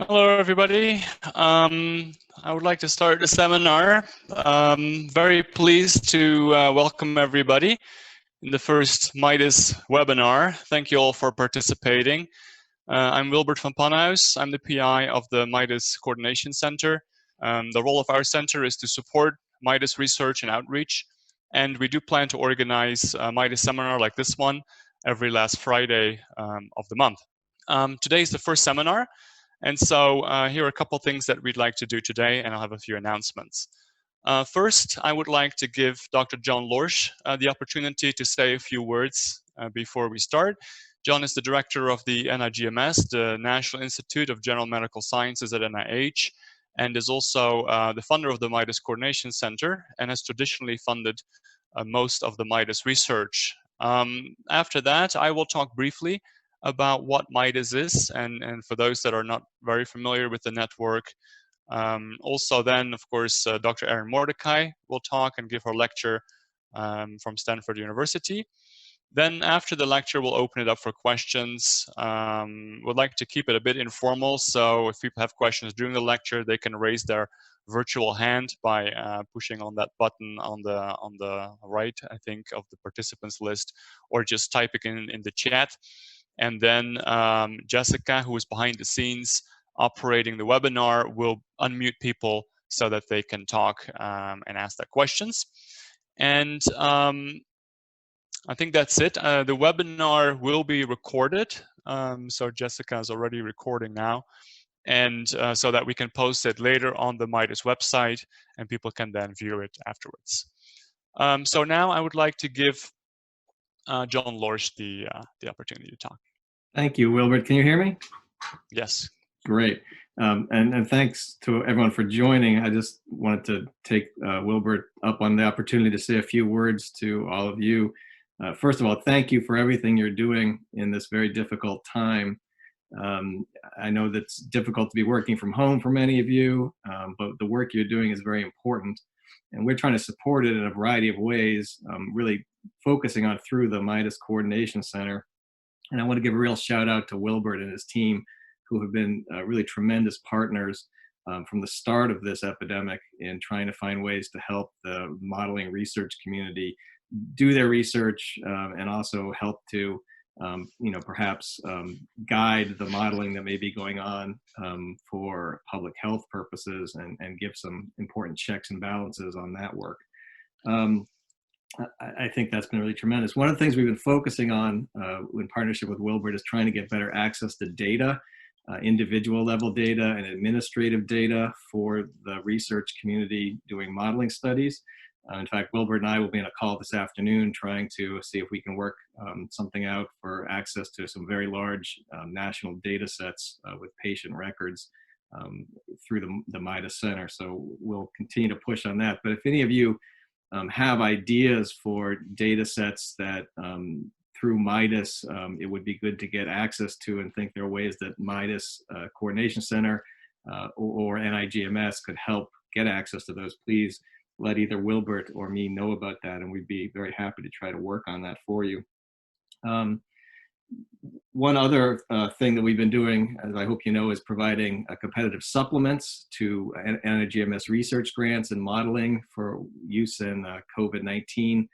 Hello, everybody. I would like to start the seminar. Very pleased to welcome everybody in the first MIDAS webinar. Thank you all for participating. I'm Wilbert van Panhuis. I'm the PI of the MIDAS Coordination Center. The role of our center is to support MIDAS research and outreach, and we do plan to organize a MIDAS seminar like this one every last Friday of the month. Today is the first seminar. And so here are a couple things that we'd like to do today, and I'll have a few announcements. First, I would like to give Dr. Jon Lorsch the opportunity to say a few words before we start. Jon is the director of the NIGMS, the National Institute of General Medical Sciences at NIH, and is also the funder of the MIDAS Coordination Center, and has traditionally funded most of the MIDAS research. After that, I will talk briefly about what MIDAS is, and for those that are not very familiar with the network. Also then, of course, Dr. Erin Mordecai will talk and give her lecture from Stanford University. Then after the lecture, we'll open it up for questions. We'd like to keep it a bit informal, so if people have questions during the lecture, they can raise their virtual hand by pushing on that button on the right, I think, of the participants list, or just type it in the chat. And then Jessica, who is behind the scenes operating the webinar, will unmute people so that they can talk and ask their questions. And I think that's it. The webinar will be recorded. So Jessica is already recording now. And so that we can post it later on the MIDAS website and people can then view it afterwards. So now I would like to give Jon Lorsch the opportunity to talk. Thank you, Wilbert. Can you hear me? Yes. Great. And thanks to everyone for joining. I just wanted to take Wilbert up on the opportunity to say a few words to all of you. First of all, thank you for everything you're doing in this very difficult time. I know that it's difficult to be working from home for many of you, but the work you're doing is very important. And we're trying to support it in a variety of ways, really focusing on through the MIDAS Coordination Center. And I want to give a real shout out to Wilbert and his team, who have been really tremendous partners from the start of this epidemic in trying to find ways to help the modeling research community do their research and also help to, perhaps guide the modeling that may be going on for public health purposes and give some important checks and balances on that work. I think that's been really tremendous. One of the things we've been focusing on in partnership with Wilbert is trying to get better access to data, individual level data and administrative data for the research community doing modeling studies. In fact, Wilbert and I will be in a call this afternoon trying to see if we can work something out for access to some very large national data sets with patient records through the MIDAS Center. So we'll continue to push on that. But if any of you have ideas for data sets that through MIDAS it would be good to get access to, and think there are ways that MIDAS Coordination Center or NIGMS could help get access to those, please let either Wilbert or me know about that, and we'd be very happy to try to work on that for you. One other thing that we've been doing, as I hope you know, is providing competitive supplements to NIGMS research grants and modeling for use in COVID-19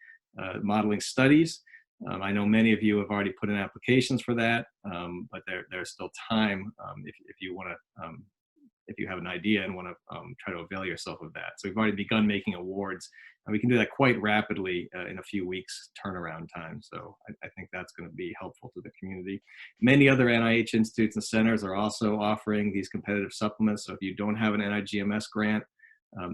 modeling studies. I know many of you have already put in applications for that, but there's still time if you want to, if you have an idea and want to try to avail yourself of that. So we've already begun making awards, and we can do that quite rapidly in a few weeks turnaround time. So I think that's going to be helpful to the community. Many other NIH institutes and centers are also offering these competitive supplements. So if you don't have an NIGMS grant,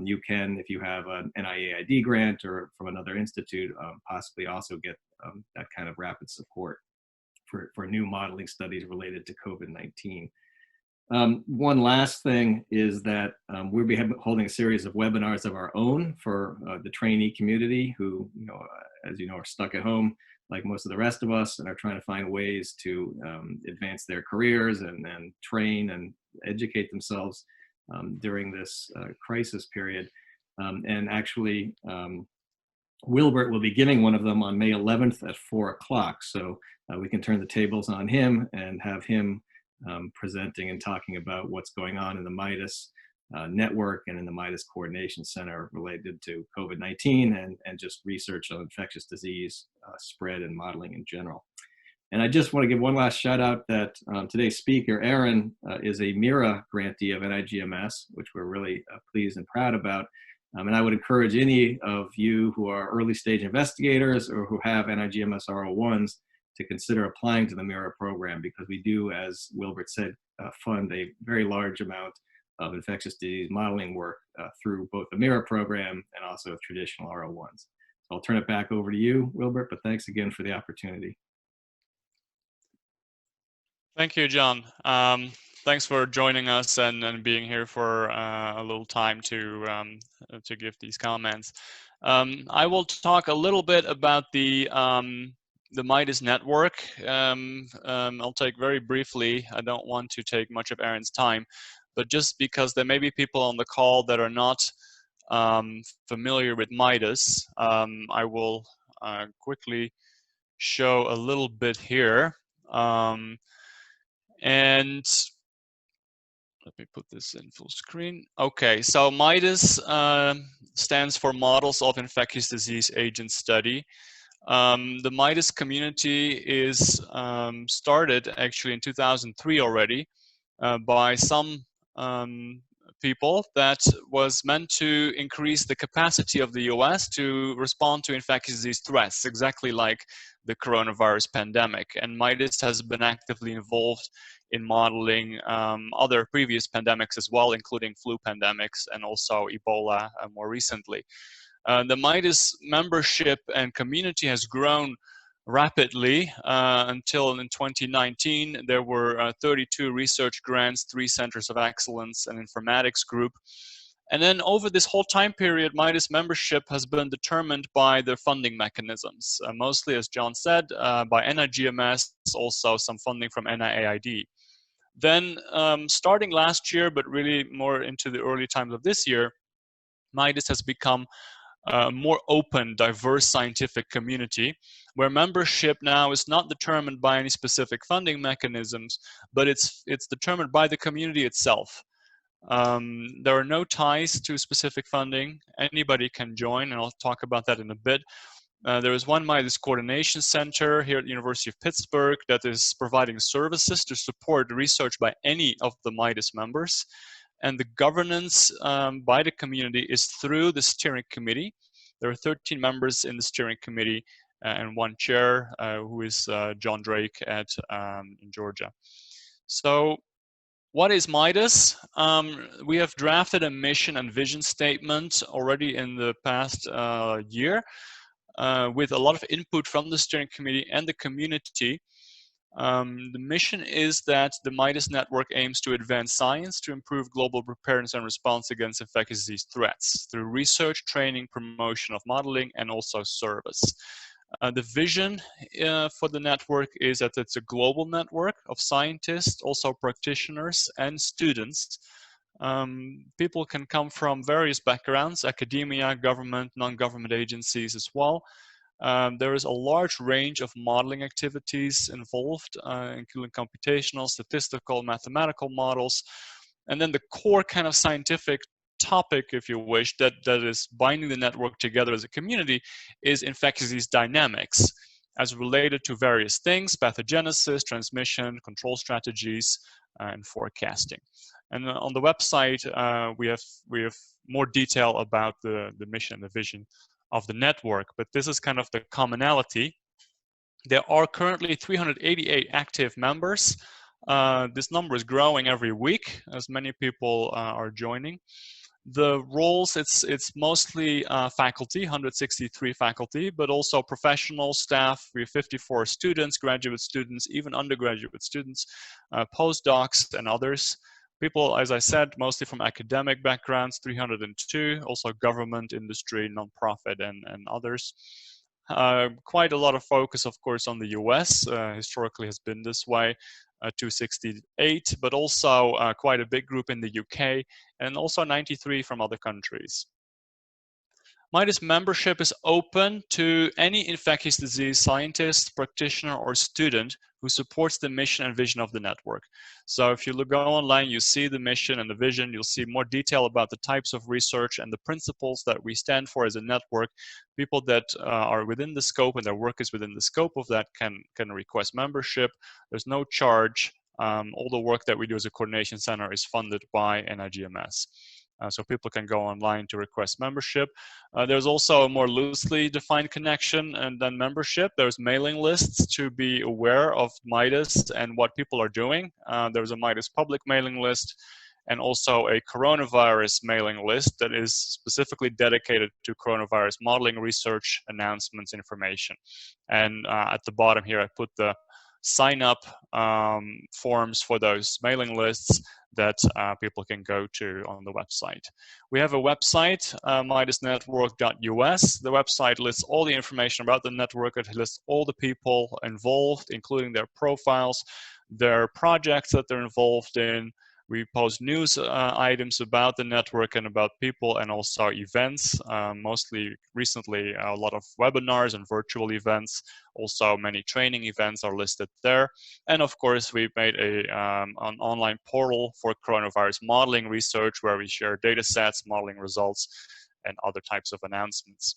you can, if you have an NIAID grant or from another institute, possibly also get that kind of rapid support for new modeling studies related to COVID-19. One last thing is that we'll be holding a series of webinars of our own for the trainee community who, as you know, are stuck at home like most of the rest of us and are trying to find ways to advance their careers and train and educate themselves during this crisis period. And actually, Wilbert will be giving one of them on May 11th at 4 o'clock. So we can turn the tables on him and have him presenting and talking about what's going on in the MIDAS network and in the MIDAS Coordination Center related to COVID-19 and just research on infectious disease spread and modeling in general. And I just want to give one last shout out that today's speaker, Erin, is a MIRA grantee of NIGMS, which we're really pleased and proud about. And I would encourage any of you who are early stage investigators or who have NIGMS R01s to consider applying to the MIRA program, because we do, as Wilbert said, fund a very large amount of infectious disease modeling work through both the MIRA program and also traditional R01s. So I'll turn it back over to you, Wilbert, but thanks again for the opportunity. Thank you, Jon. Thanks for joining us and being here for a little time to give these comments. I will talk a little bit about the MIDAS network. I'll take very briefly. I don't want to take much of Erin's time, but just because there may be people on the call that are not familiar with MIDAS, I will quickly show a little bit here. And let me put this in full screen. Okay, so MIDAS stands for Models of Infectious Disease Agent Study. The MIDAS community is started actually in 2003 already by some people that was meant to increase the capacity of the US to respond to infectious disease threats, exactly like the coronavirus pandemic. And MIDAS has been actively involved in modeling other previous pandemics as well, including flu pandemics and also Ebola more recently. The MIDAS membership and community has grown rapidly until in 2019 there were 32 research grants, 3 centers of excellence, an informatics group. And then over this whole time period, MIDAS membership has been determined by their funding mechanisms, mostly, as Jon said, by NIGMS, also some funding from NIAID. Then starting last year, but really more into the early times of this year, MIDAS has become a more open, diverse scientific community where membership now is not determined by any specific funding mechanisms, but it's determined by the community itself. There are no ties to specific funding. Anybody can join, and I'll talk about that in a bit. There is one MIDAS Coordination Center here at the University of Pittsburgh that is providing services to support research by any of the MIDAS members. And the governance by the community is through the steering committee. There are 13 members in the steering committee and 1 chair, who is John Drake in Georgia. So what is MIDAS? We have drafted a mission and vision statement already in the past year with a lot of input from the steering committee and the community. The mission is that the MIDAS network aims to advance science to improve global preparedness and response against infectious disease threats through research, training, promotion of modeling, and also service. The vision for the network is that it's a global network of scientists, also practitioners and students. People can come from various backgrounds, academia, government, non-government agencies as well. There is a large range of modeling activities involved, including computational, statistical, mathematical models. And then the core kind of scientific topic, if you wish, that is binding the network together as a community is infectious disease dynamics as related to various things: pathogenesis, transmission, control strategies, and forecasting. And on the website, we have more detail about the mission and the vision of the network, but this is kind of the commonality. There are currently 388 active members. This number is growing every week as many people are joining. The roles, it's mostly faculty, 163 faculty, but also professional staff. We have 54 students, graduate students, even undergraduate students, postdocs and others. People, as I said, mostly from academic backgrounds, 302, also government, industry, nonprofit, and others. Quite a lot of focus, of course, on the US. Historically has been this way, 268, but also quite a big group in the UK, and also 93 from other countries. MIDAS membership is open to any infectious disease scientist, practitioner, or student who supports the mission and vision of the network. So if you go online, you see the mission and the vision, you'll see more detail about the types of research and the principles that we stand for as a network. People that are within the scope and their work is within the scope of that can request membership. There's no charge. All the work that we do as a coordination center is funded by NIGMS. So people can go online to request membership. There's also a more loosely defined connection and then membership. There's mailing lists to be aware of MIDAS and what people are doing. There's a MIDAS public mailing list and also a coronavirus mailing list that is specifically dedicated to coronavirus modeling, research, announcements, information. And at the bottom here, I put the sign up forms for those mailing lists that people can go to on the website. We have a website, midasnetwork.us. The website lists all the information about the network. It lists all the people involved, including their profiles, their projects that they're involved in. We post news items about the network and about people, and also events. Mostly recently, a lot of webinars and virtual events. Also, many training events are listed there. And of course, we've made an online portal for coronavirus modeling research where we share data sets, modeling results, and other types of announcements.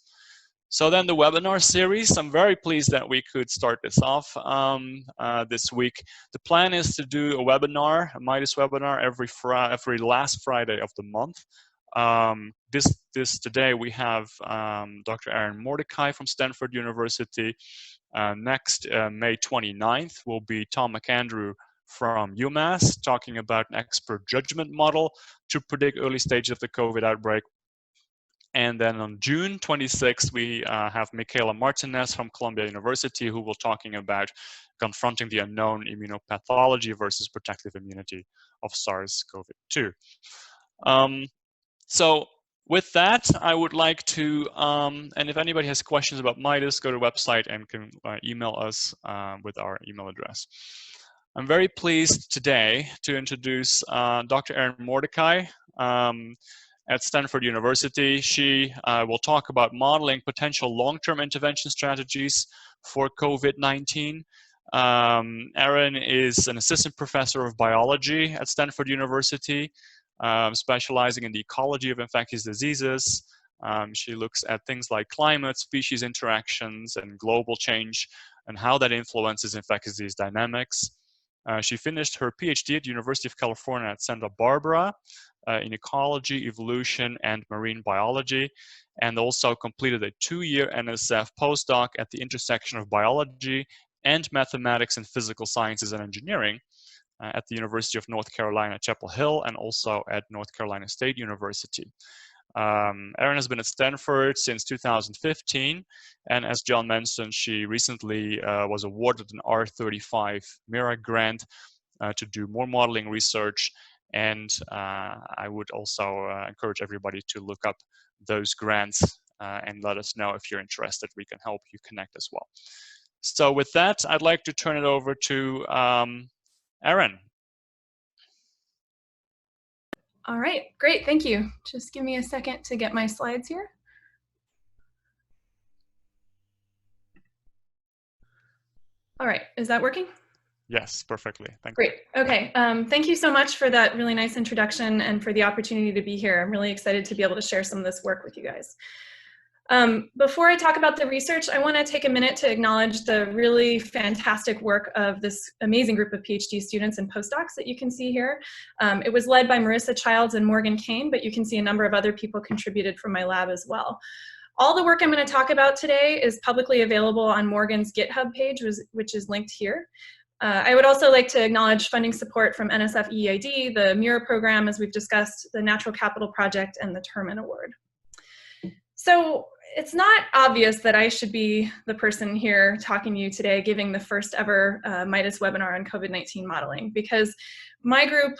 So then the webinar series, I'm very pleased that we could start this off this week. The plan is to do a webinar, a MIDAS webinar, every last Friday of the month. Today we have Dr. Erin Mordecai from Stanford University. Next, May 29th, will be Tom McAndrew from UMass talking about an expert judgment model to predict early stages of the COVID outbreak. And then on June 26th, we have Michaela Martinez from Columbia University, who will be talking about confronting the unknown immunopathology versus protective immunity of SARS-CoV-2. So with that, I would like to, and if anybody has questions about MIDAS, go to the website and can email us with our email address. I'm very pleased today to introduce Dr. Erin Mordecai at Stanford University. She will talk about modeling potential long-term intervention strategies for COVID-19. Erin is an assistant professor of biology at Stanford University, specializing in the ecology of infectious diseases. She looks at things like climate, species interactions, and global change, and how that influences infectious disease dynamics. She finished her PhD at the University of California at Santa Barbara in ecology, evolution, and marine biology, and also completed a 2-year NSF postdoc at the intersection of biology and mathematics and physical sciences and engineering at the University of North Carolina, Chapel Hill, and also at North Carolina State University. Erin has been at Stanford since 2015, and as John mentioned, she recently was awarded an R35 MIRA grant to do more modeling research, and I would also encourage everybody to look up those grants and let us know if you're interested. We can help you connect as well. So with that, I'd like to turn it over to Erin. All right, great, thank you. Just give me a second to get my slides here. All right, is that working? Yes, perfectly. Thank you. Great. Okay. Thank you so much for that really nice introduction and for the opportunity to be here. I'm really excited to be able to share some of this work with you guys. Before I talk about the research, I want to take a minute to acknowledge the really fantastic work of this amazing group of PhD students and postdocs that you can see here. It was led by Marissa Childs and Morgan Kane, but you can see a number of other people contributed from my lab as well. All the work I'm going to talk about today is publicly available on Morgan's GitHub page, which is linked here. I would also like to acknowledge funding support from NSF EAD, the MIRA program, as we've discussed, the Natural Capital Project, and the Terman Award. So it's not obvious that I should be the person here talking to you today, giving the first ever MIDAS webinar on COVID-19 modeling, because my group,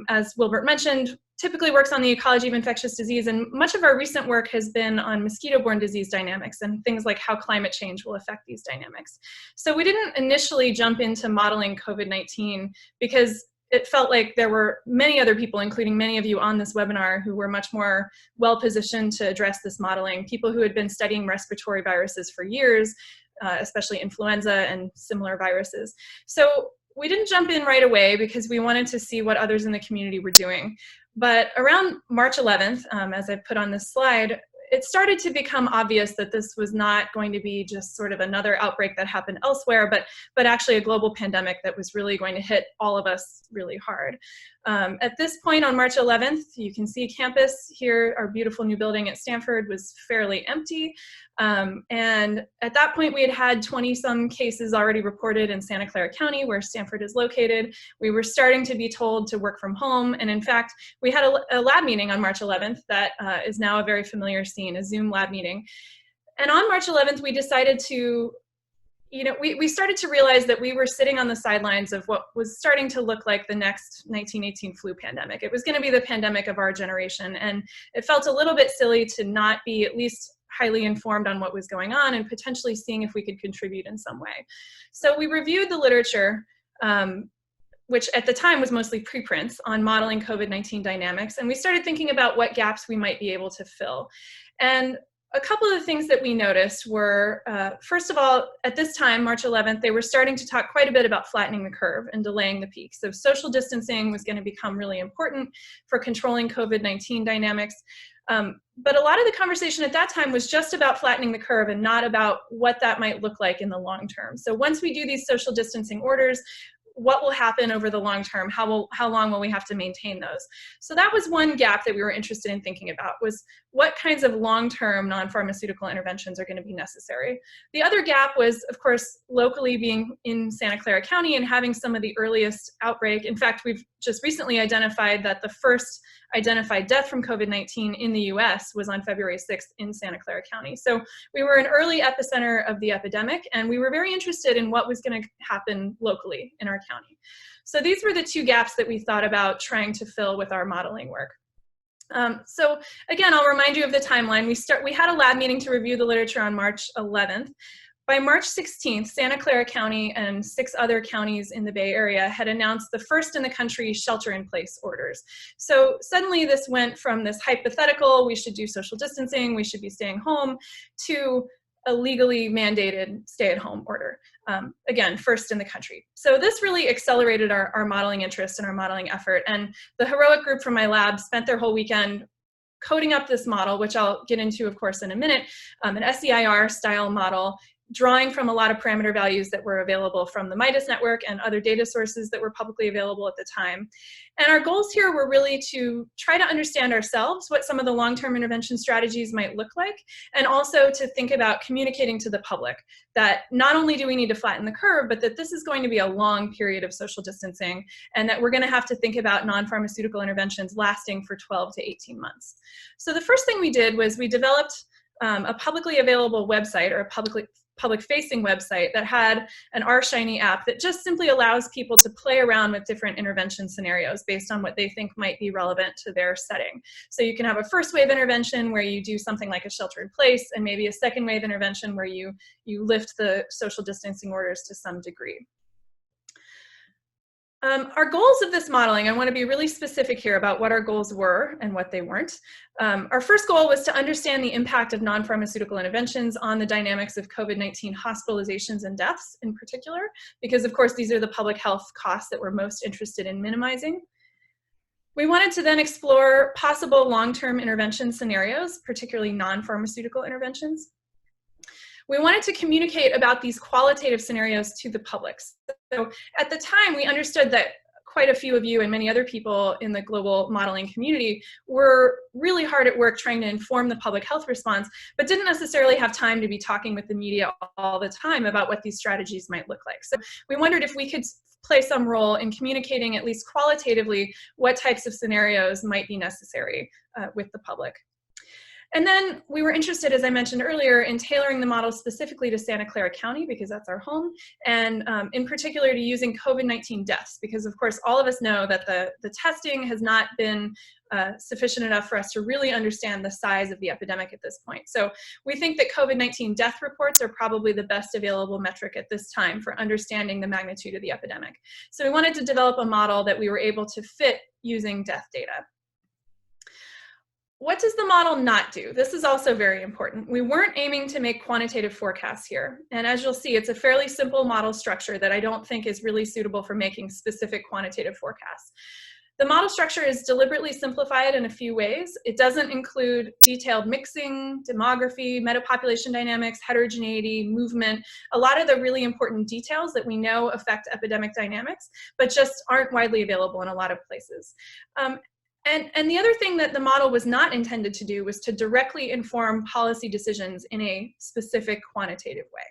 as Wilbert mentioned, typically works on the ecology of infectious disease, and much of our recent work has been on mosquito-borne disease dynamics and things like how climate change will affect these dynamics. So we didn't initially jump into modeling COVID-19 because it felt like there were many other people, including many of you on this webinar, who were much more well-positioned to address this modeling, people who had been studying respiratory viruses for years, especially influenza and similar viruses. So we didn't jump in right away because we wanted to see what others in the community were doing. But around March 11th, as I put on this slide, it started to become obvious that this was not going to be just sort of another outbreak that happened elsewhere, but actually a global pandemic that was really going to hit all of us really hard. At this point on March 11th, you can see campus here, our beautiful new building at Stanford was fairly empty. And at that point, we had had 20-some cases already reported in Santa Clara County, where Stanford is located. We were starting to be told to work from home. And in fact, we had a lab meeting on March 11th that is now a very familiar scene, a Zoom lab meeting. And on March 11th, we decided to, we started to realize that we were sitting on the sidelines of what was starting to look like the next 1918 flu pandemic. It was going to be the pandemic of our generation. And it felt a little bit silly to not be at least highly informed on what was going on and potentially seeing if we could contribute in some way. So we reviewed the literature, which at the time was mostly preprints on modeling COVID-19 dynamics. And we started thinking about what gaps we might be able to fill. And a couple of the things that we noticed were, first of all, at this time, March 11th, they were starting to talk quite a bit about flattening the curve and delaying the peak. So social distancing was going to become really important for controlling COVID-19 dynamics. But a lot of the conversation at that time was just about flattening the curve and not about what that might look like in the long term. So once we do these social distancing orders, what will happen over the long term? How long will we have to maintain those? So that was one gap that we were interested in thinking about, was what kinds of long-term non-pharmaceutical interventions are going to be necessary. The other gap was, of course, locally being in Santa Clara County and having some of the earliest outbreak. In fact, we've just recently identified that the first identified death from COVID-19 in the US was on February 6th in Santa Clara County. So we were an early epicenter of the epidemic, and we were very interested in what was going to happen locally in our county. So these were the two gaps that we thought about trying to fill with our modeling work. So again, I'll remind you of the timeline. We had a lab meeting to review the literature on March 11th. By March 16th, Santa Clara County and 6 other counties in the Bay Area had announced the first in the country shelter-in-place orders. So suddenly this went from this hypothetical, we should do social distancing, we should be staying home, to a legally mandated stay-at-home order. Again, first in the country. So this really accelerated our modeling interest and our modeling effort. And the heroic group from my lab spent their whole weekend coding up this model, which I'll get into, of course, in a minute, an SEIR style model, drawing from a lot of parameter values that were available from the MIDAS network and other data sources that were publicly available at the time. And our goals here were really to try to understand ourselves what some of the long-term intervention strategies might look like, and also to think about communicating to the public that not only do we need to flatten the curve, but that this is going to be a long period of social distancing, and that we're going to have to think about non-pharmaceutical interventions lasting for 12 to 18 months. So the first thing we did was we developed a publicly available website, or a public-facing website that had an R-Shiny app that just simply allows people to play around with different intervention scenarios based on what they think might be relevant to their setting. So you can have a first wave intervention where you do something like a shelter in place, and maybe a second wave intervention where you lift the social distancing orders to some degree. Our goals of this modeling, I want to be really specific here about what our goals were and what they weren't. Our first goal was to understand the impact of non-pharmaceutical interventions on the dynamics of COVID-19 hospitalizations and deaths in particular, because of course these are the public health costs that we're most interested in minimizing. We wanted to then explore possible long-term intervention scenarios, particularly non-pharmaceutical interventions. We wanted to communicate about these qualitative scenarios to the public. So at the time, we understood that quite a few of you and many other people in the global modeling community were really hard at work trying to inform the public health response, but didn't necessarily have time to be talking with the media all the time about what these strategies might look like. So we wondered if we could play some role in communicating, at least qualitatively, what types of scenarios might be necessary with the public. And then we were interested, as I mentioned earlier, in tailoring the model specifically to Santa Clara County, because that's our home, and in particular to using COVID-19 deaths, because of course all of us know that the testing has not been sufficient enough for us to really understand the size of the epidemic at this point. So we think that COVID-19 death reports are probably the best available metric at this time for understanding the magnitude of the epidemic. So we wanted to develop a model that we were able to fit using death data. What does the model not do? This is also very important. We weren't aiming to make quantitative forecasts here. And as you'll see, it's a fairly simple model structure that I don't think is really suitable for making specific quantitative forecasts. The model structure is deliberately simplified in a few ways. It doesn't include detailed mixing, demography, metapopulation dynamics, heterogeneity, movement, a lot of the really important details that we know affect epidemic dynamics, but just aren't widely available in a lot of places. And the other thing that the model was not intended to do was to directly inform policy decisions in a specific quantitative way.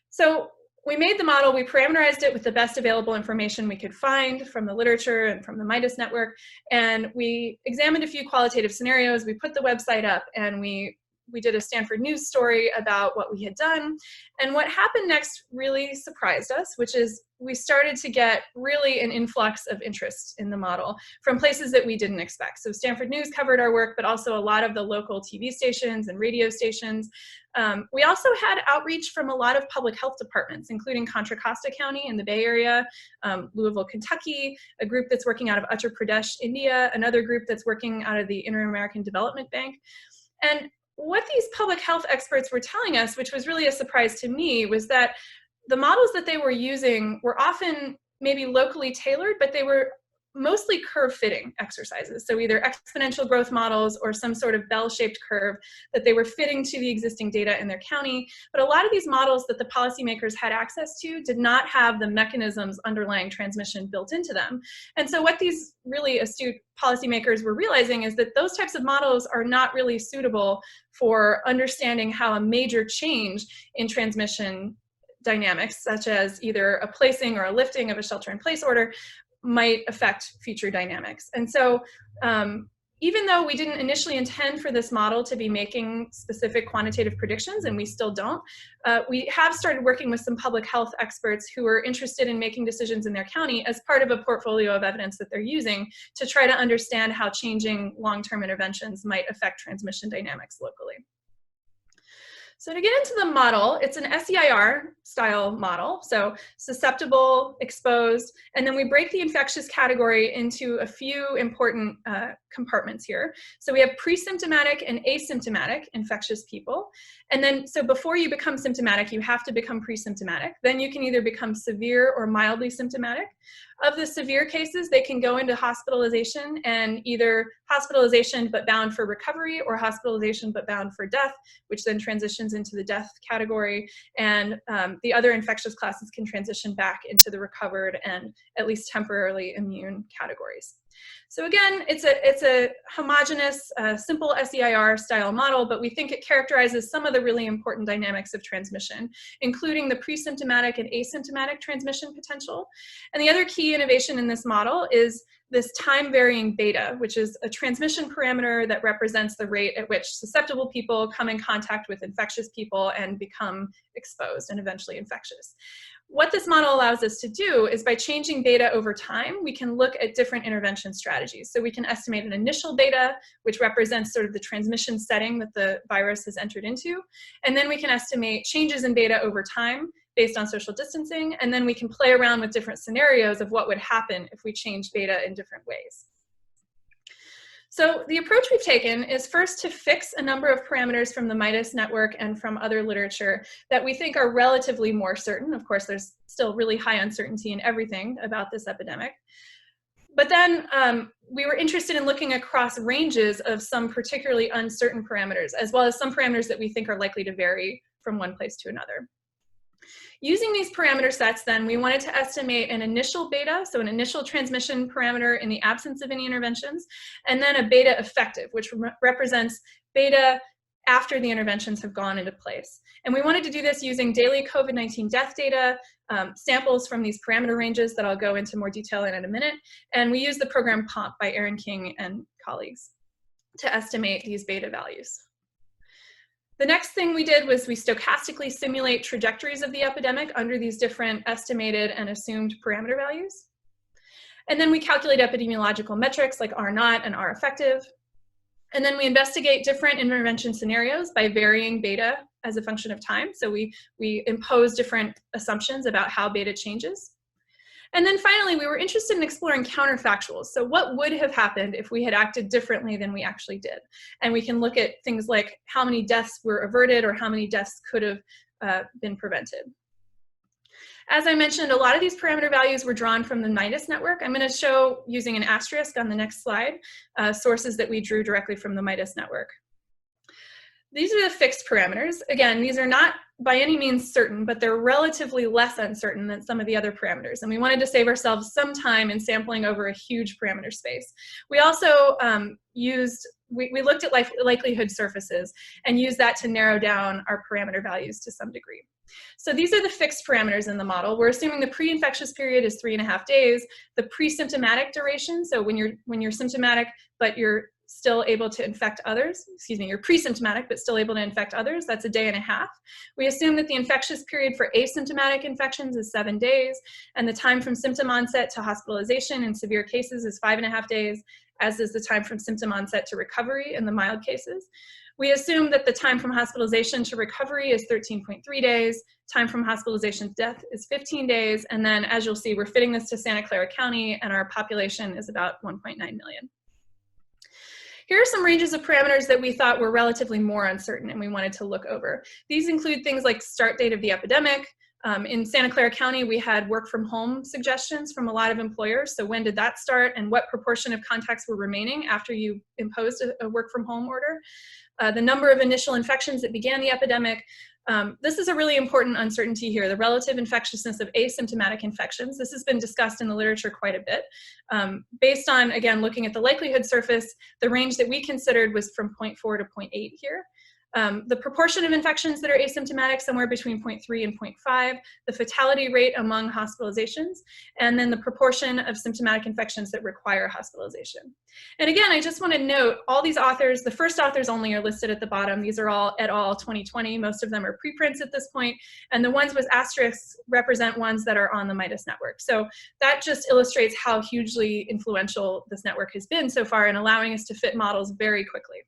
So we made the model, we parameterized it with the best available information we could find from the literature and from the MIDAS network, and we examined a few qualitative scenarios. We put the website up, and we did a Stanford News story about what we had done. And what happened next really surprised us, which is we started to get really an influx of interest in the model from places that we didn't expect. So Stanford News covered our work, but also a lot of the local TV stations and radio stations. We also had outreach from a lot of public health departments, including Contra Costa County in the Bay Area, Louisville, Kentucky, a group that's working out of Uttar Pradesh, India, another group that's working out of the Inter-American Development Bank. And what these public health experts were telling us, which was really a surprise to me, was that the models that they were using were often maybe locally tailored, but they were mostly curve fitting exercises. So either exponential growth models or some sort of bell-shaped curve that they were fitting to the existing data in their county. But a lot of these models that the policymakers had access to did not have the mechanisms underlying transmission built into them. And so what these really astute policymakers were realizing is that those types of models are not really suitable for understanding how a major change in transmission dynamics, such as either a placing or a lifting of a shelter-in-place order, might affect future dynamics. And so even though we didn't initially intend for this model to be making specific quantitative predictions, and we still don't, we have started working with some public health experts who are interested in making decisions in their county as part of a portfolio of evidence that they're using to try to understand how changing long-term interventions might affect transmission dynamics locally. So to get into the model, it's an SEIR style model, so susceptible, exposed, and then we break the infectious category into a few important compartments here. So we have pre-symptomatic and asymptomatic infectious people. And then, so before you become symptomatic, you have to become pre-symptomatic. Then you can either become severe or mildly symptomatic. Of the severe cases, they can go into hospitalization, and either hospitalization but bound for recovery or hospitalization but bound for death, which then transitions into the death category. And the other infectious classes can transition back into the recovered and at least temporarily immune categories. So again, it's a homogeneous, simple SEIR style model, but we think it characterizes some of the really important dynamics of transmission, including the pre-symptomatic and asymptomatic transmission potential. And the other key innovation in this model is this time-varying beta, which is a transmission parameter that represents the rate at which susceptible people come in contact with infectious people and become exposed and eventually infectious. What this model allows us to do is, by changing beta over time, we can look at different intervention strategies. So we can estimate an initial beta, which represents sort of the transmission setting that the virus has entered into. And then we can estimate changes in beta over time based on social distancing. And then we can play around with different scenarios of what would happen if we change beta in different ways. So the approach we've taken is first to fix a number of parameters from the MIDAS network and from other literature that we think are relatively more certain. Of course, there's still really high uncertainty in everything about this epidemic. But then we were interested in looking across ranges of some particularly uncertain parameters, as well as some parameters that we think are likely to vary from one place to another. Using these parameter sets, then, we wanted to estimate an initial beta, so an initial transmission parameter in the absence of any interventions, and then a beta effective, which represents beta after the interventions have gone into place. And we wanted to do this using daily COVID-19 death data, samples from these parameter ranges that I'll go into more detail in a minute, and we use the program POMP by Erin King and colleagues. to estimate these beta values. The next thing we did was we stochastically simulate trajectories of the epidemic under these different estimated and assumed parameter values. And then we calculate epidemiological metrics like R0 and R effective. And then we investigate different intervention scenarios by varying beta as a function of time. So we impose different assumptions about how beta changes. And then finally, we were interested in exploring counterfactuals. So what would have happened if we had acted differently than we actually did? And we can look at things like how many deaths were averted or how many deaths could have been prevented. As I mentioned, a lot of these parameter values were drawn from the MIDAS network. I'm going to show, using an asterisk on the next slide, sources that we drew directly from the MIDAS network. These are the fixed parameters. Again, these are not by any means certain, but they're relatively less uncertain than some of the other parameters. And we wanted to save ourselves some time in sampling over a huge parameter space. We also we looked at likelihood surfaces and used that to narrow down our parameter values to some degree. So these are the fixed parameters in the model. We're assuming the pre-infectious period is 3.5 days, the pre-symptomatic duration, so when you're symptomatic but you're still able to infect others, you're pre-symptomatic but still able to infect others, that's 1.5 days. We assume that the infectious period for asymptomatic infections is 7 days, and the time from symptom onset to hospitalization in severe cases is 5.5 days, as is the time from symptom onset to recovery in the mild cases. We assume that the time from hospitalization to recovery is 13.3 days, time from hospitalization to death is 15 days, and then as you'll see, we're fitting this to Santa Clara County, and our population is about 1.9 million. Here are some ranges of parameters that we thought were relatively more uncertain and we wanted to look over. These include things like start date of the epidemic. In Santa Clara County, we had work from home suggestions from a lot of employers. So when did that start and what proportion of contacts were remaining after you imposed a work from home order? The number of initial infections that began the epidemic. This is a really important uncertainty here, the relative infectiousness of asymptomatic infections. This has been discussed in the literature quite a bit. Based on, again, looking at the likelihood surface, the range that we considered was from 0.4 to 0.8 here. The proportion of infections that are asymptomatic, somewhere between 0.3 and 0.5, the fatality rate among hospitalizations, and then the proportion of symptomatic infections that require hospitalization. And again, I just want to note, all these authors, the first authors only are listed at the bottom. These are all et al. 2020. Most of them are preprints at this point, and the ones with asterisks represent ones that are on the MIDAS network. So that just illustrates how hugely influential this network has been so far in allowing us to fit models very quickly.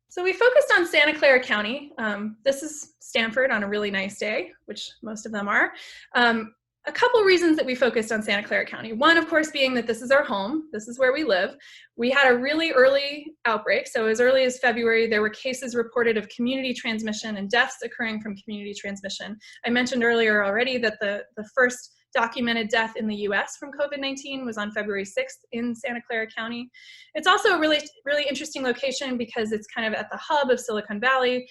So we focused on Santa Clara County. This is Stanford on a really nice day, which most of them are. A couple reasons that we focused on Santa Clara County. One, of course, being that this is our home. This is where we live. We had a really early outbreak. So as early as February, there were cases reported of community transmission and deaths occurring from community transmission. I mentioned earlier already that the first documented death in the US from COVID-19 was on February 6th in Santa Clara County. It's also a really interesting location because it's kind of at the hub of Silicon Valley.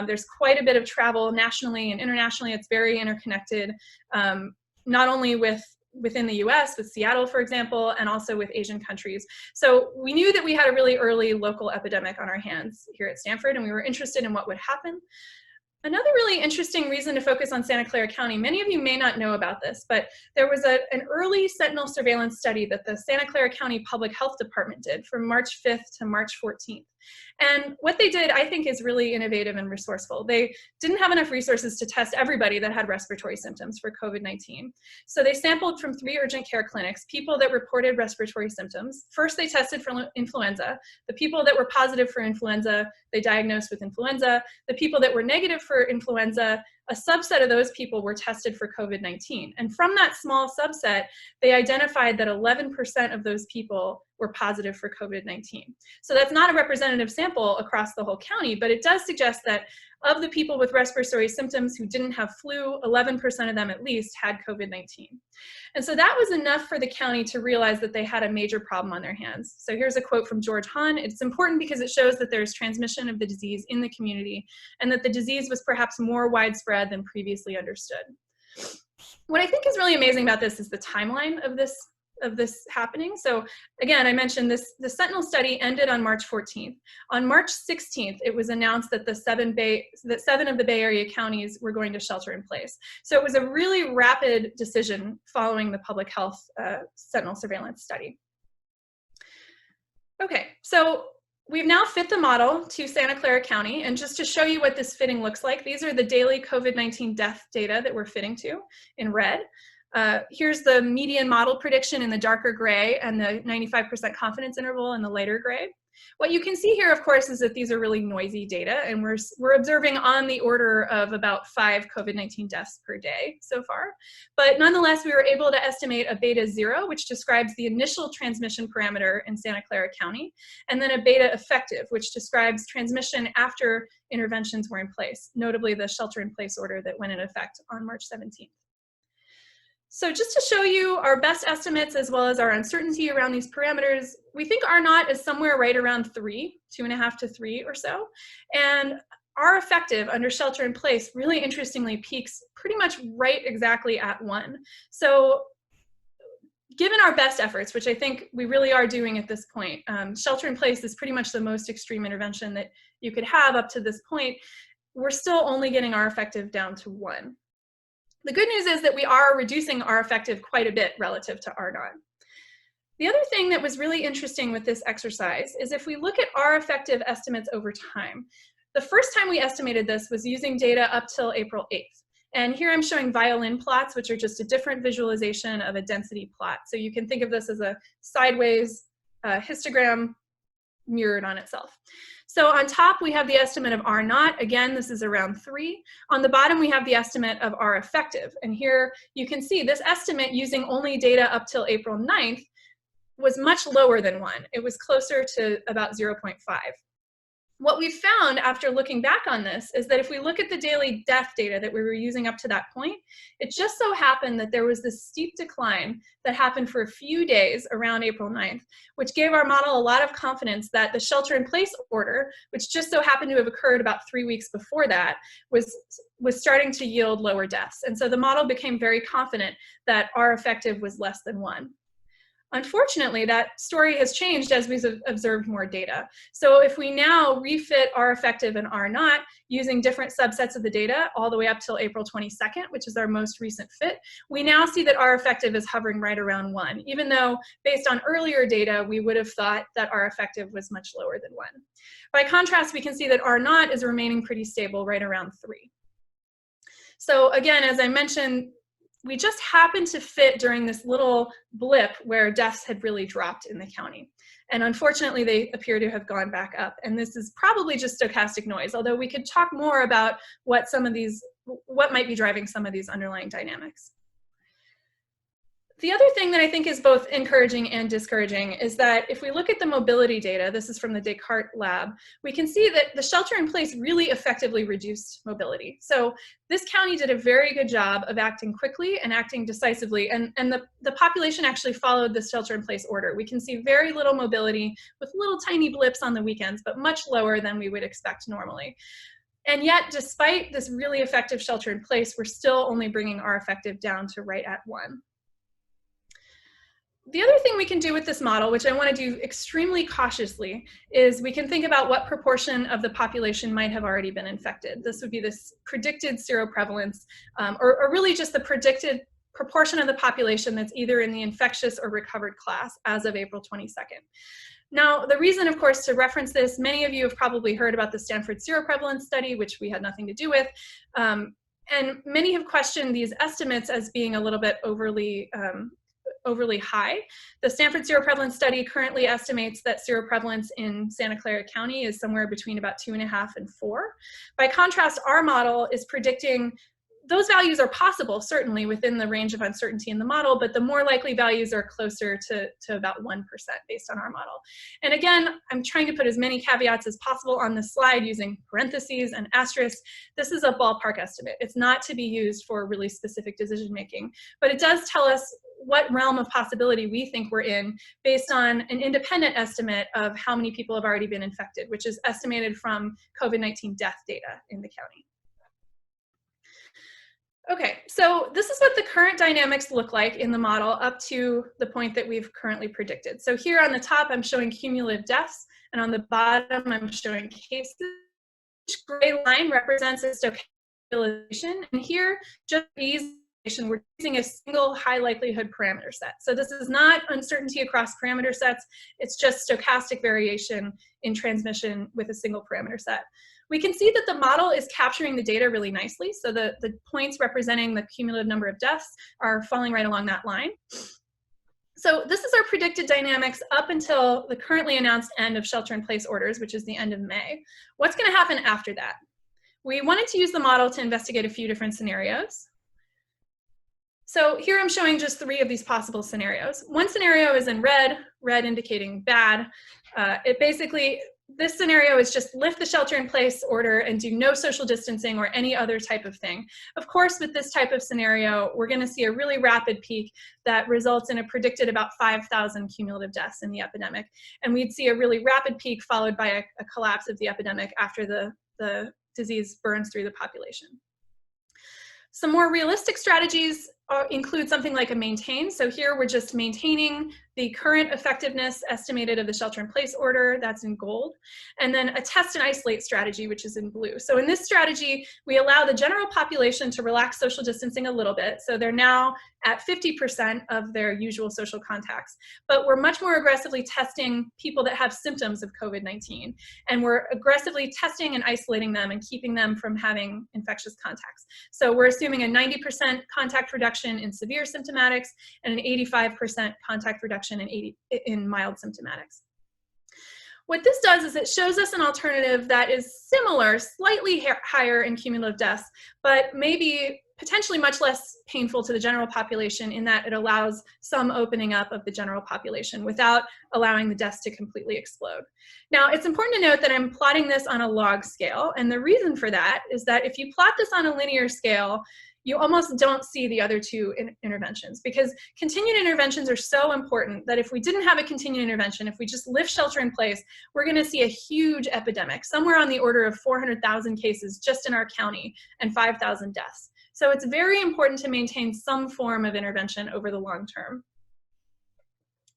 There's quite a bit of travel nationally and internationally. It's very interconnected, not only within the US, with Seattle, for example, and also with Asian countries. So we knew that we had a really early local epidemic on our hands here at Stanford, and we were interested in what would happen. Another really interesting reason to focus on Santa Clara County, many of you may not know about this, but there was an early Sentinel surveillance study that the Santa Clara County Public Health Department did from March 5th to March 14th. And what they did, I think, is really innovative and resourceful. They didn't have enough resources to test everybody that had respiratory symptoms for COVID-19. So they sampled from 3 urgent care clinics, people that reported respiratory symptoms. First, they tested for influenza. The people that were positive for influenza, they diagnosed with influenza. The people that were negative for influenza, a subset of those people were tested for COVID-19. And from that small subset, they identified that 11% of those people were positive for COVID-19. So that's not a representative sample across the whole county, but it does suggest that of the people with respiratory symptoms who didn't have flu, 11% of them at least had COVID-19. And so that was enough for the county to realize that they had a major problem on their hands. So here's a quote from George Hahn. It's important because it shows that there's transmission of the disease in the community and that the disease was perhaps more widespread than previously understood. What I think is really amazing about this is the timeline of this happening. So again, I mentioned the Sentinel study ended on March 14th. On March 16th, it was announced that 7 of the Bay Area counties were going to shelter in place. So it was a really rapid decision following the public health Sentinel surveillance study. Okay, so we've now fit the model to Santa Clara County, and just to show you what this fitting looks like, these are the daily COVID-19 death data that we're fitting to in red. Here's the median model prediction in the darker gray and the 95% confidence interval in the lighter gray. What you can see here, of course, is that these are really noisy data, and we're observing on the order of about 5 COVID-19 deaths per day so far. But nonetheless, we were able to estimate a beta 0, which describes the initial transmission parameter in Santa Clara County, and then a beta effective, which describes transmission after interventions were in place, notably the shelter-in-place order that went into effect on March 17th. So just to show you our best estimates as well as our uncertainty around these parameters, we think R naught is somewhere right around 3, 2.5 to 3 or so. And R effective under shelter in place really interestingly peaks pretty much right exactly at 1. So given our best efforts, which I think we really are doing at this point, shelter in place is pretty much the most extreme intervention that you could have up to this point. We're still only getting R effective down to 1. The good news is that we are reducing R effective quite a bit relative to R naught. The other thing that was really interesting with this exercise is if we look at R effective estimates over time, the first time we estimated this was using data up till April 8th. And here I'm showing violin plots, which are just a different visualization of a density plot. So you can think of this as a sideways histogram mirrored on itself. So on top, we have the estimate of R naught. Again, this is around 3. On the bottom, we have the estimate of R effective. And here you can see this estimate using only data up till April 9th was much lower than 1. It was closer to about 0.5. What we found after looking back on this is that if we look at the daily death data that we were using up to that point, it just so happened that there was this steep decline that happened for a few days around April 9th, which gave our model a lot of confidence that the shelter-in-place order, which just so happened to have occurred about 3 weeks before that, was starting to yield lower deaths. And so the model became very confident that R effective was less than 1. Unfortunately, that story has changed as we've observed more data. So if we now refit R effective and R naught using different subsets of the data all the way up till April 22nd, which is our most recent fit, we now see that R effective is hovering right around 1, even though based on earlier data, we would have thought that R effective was much lower than 1. By contrast, we can see that R naught is remaining pretty stable right around 3. So again, as I mentioned, we just happened to fit during this little blip where deaths had really dropped in the county. And unfortunately, they appear to have gone back up. And this is probably just stochastic noise, although we could talk more about what might be driving some of these underlying dynamics. The other thing that I think is both encouraging and discouraging is that if we look at the mobility data, this is from the Descartes lab, we can see that the shelter-in-place really effectively reduced mobility. So this county did a very good job of acting quickly and acting decisively, and the population actually followed the shelter-in-place order. We can see very little mobility with little tiny blips on the weekends, but much lower than we would expect normally. And yet, despite this really effective shelter-in-place, we're still only bringing R effective down to right at 1. The other thing we can do with this model, which I want to do extremely cautiously, is we can think about what proportion of the population might have already been infected. This would be this predicted seroprevalence, or really just the predicted proportion of the population that's either in the infectious or recovered class as of April 22nd. Now, the reason, of course, to reference this, many of you have probably heard about the Stanford seroprevalence study, which we had nothing to do with. And many have questioned these estimates as being a little bit overly high. The Stanford seroprevalence study currently estimates that seroprevalence in Santa Clara County is somewhere between about 2.5 and 4. By contrast, our model is predicting those values are possible, certainly within the range of uncertainty in the model, but the more likely values are closer to about 1% based on our model. And again, I'm trying to put as many caveats as possible on this slide using parentheses and asterisks. This is a ballpark estimate. It's not to be used for really specific decision making, but it does tell us what realm of possibility we think we're in based on an independent estimate of how many people have already been infected, which is estimated from COVID-19 death data in the county. Okay, so this is what the current dynamics look like in the model up to the point that we've currently predicted. So here on the top, I'm showing cumulative deaths, and on the bottom, I'm showing cases. Each gray line represents a stochastic population, and here, just these we're using a single high likelihood parameter set. So this is not uncertainty across parameter sets, it's just stochastic variation in transmission with a single parameter set. We can see that the model is capturing the data really nicely. So the points representing the cumulative number of deaths are falling right along that line. So this is our predicted dynamics up until the currently announced end of shelter-in-place orders, which is the end of May. What's going to happen after that? We wanted to use the model to investigate a few different scenarios. So here I'm showing just 3 of these possible scenarios. One scenario is in red, red indicating bad. This scenario is just lift the shelter-in-place order and do no social distancing or any other type of thing. Of course, with this type of scenario, we're going to see a really rapid peak that results in a predicted about 5,000 cumulative deaths in the epidemic. And we'd see a really rapid peak followed by a collapse of the epidemic after the disease burns through the population. Some more realistic strategies include something like a maintain. So here we're just maintaining the current effectiveness estimated of the shelter-in-place order, that's in gold, and then a test and isolate strategy, which is in blue. So in this strategy, we allow the general population to relax social distancing a little bit. So they're now at 50% of their usual social contacts. But we're much more aggressively testing people that have symptoms of COVID-19. And we're aggressively testing and isolating them and keeping them from having infectious contacts. So we're assuming a 90% contact reduction in severe symptomatics and an 85% contact reduction in mild symptomatics. What this does is it shows us an alternative that is similar, slightly higher in cumulative deaths, but maybe potentially much less painful to the general population in that it allows some opening up of the general population without allowing the deaths to completely explode. Now, it's important to note that I'm plotting this on a log scale, and the reason for that is that if you plot this on a linear scale, you almost don't see the other 2 interventions, because continued interventions are so important that if we didn't have a continued intervention, if we just lift shelter in place, we're going to see a huge epidemic, somewhere on the order of 400,000 cases just in our county and 5,000 deaths. So it's very important to maintain some form of intervention over the long term.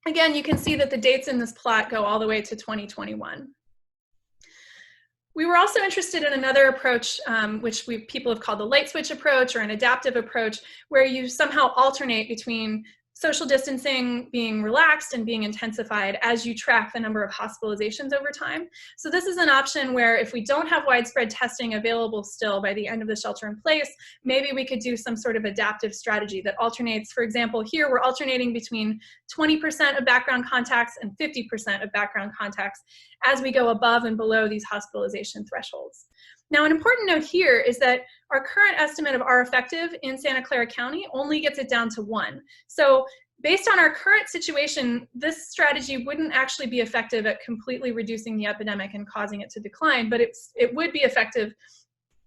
Again, you can see that the dates in this plot go all the way to 2021. We were also interested in another approach, which people have called the lightswitch approach or an adaptive approach, where you somehow alternate between social distancing being relaxed and being intensified as you track the number of hospitalizations over time. So this is an option where if we don't have widespread testing available still by the end of the shelter in place, maybe we could do some sort of adaptive strategy that alternates. For example, here we're alternating between 20% of background contacts and 50% of background contacts as we go above and below these hospitalization thresholds. Now, an important note here is that our current estimate of R effective in Santa Clara County only gets it down to 1. So based on our current situation, this strategy wouldn't actually be effective at completely reducing the epidemic and causing it to decline, but it would be effective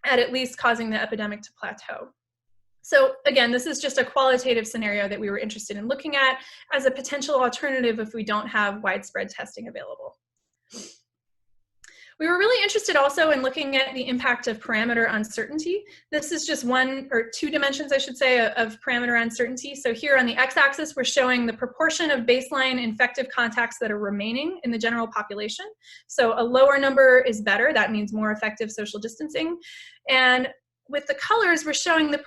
at least causing the epidemic to plateau. So again, this is just a qualitative scenario that we were interested in looking at as a potential alternative if we don't have widespread testing available. We were really interested also in looking at the impact of parameter uncertainty. This is just 1 or 2 dimensions, I should say, of parameter uncertainty. So here on the x-axis, we're showing the proportion of baseline infective contacts that are remaining in the general population. So a lower number is better. That means more effective social distancing. And with the colors, we're showing the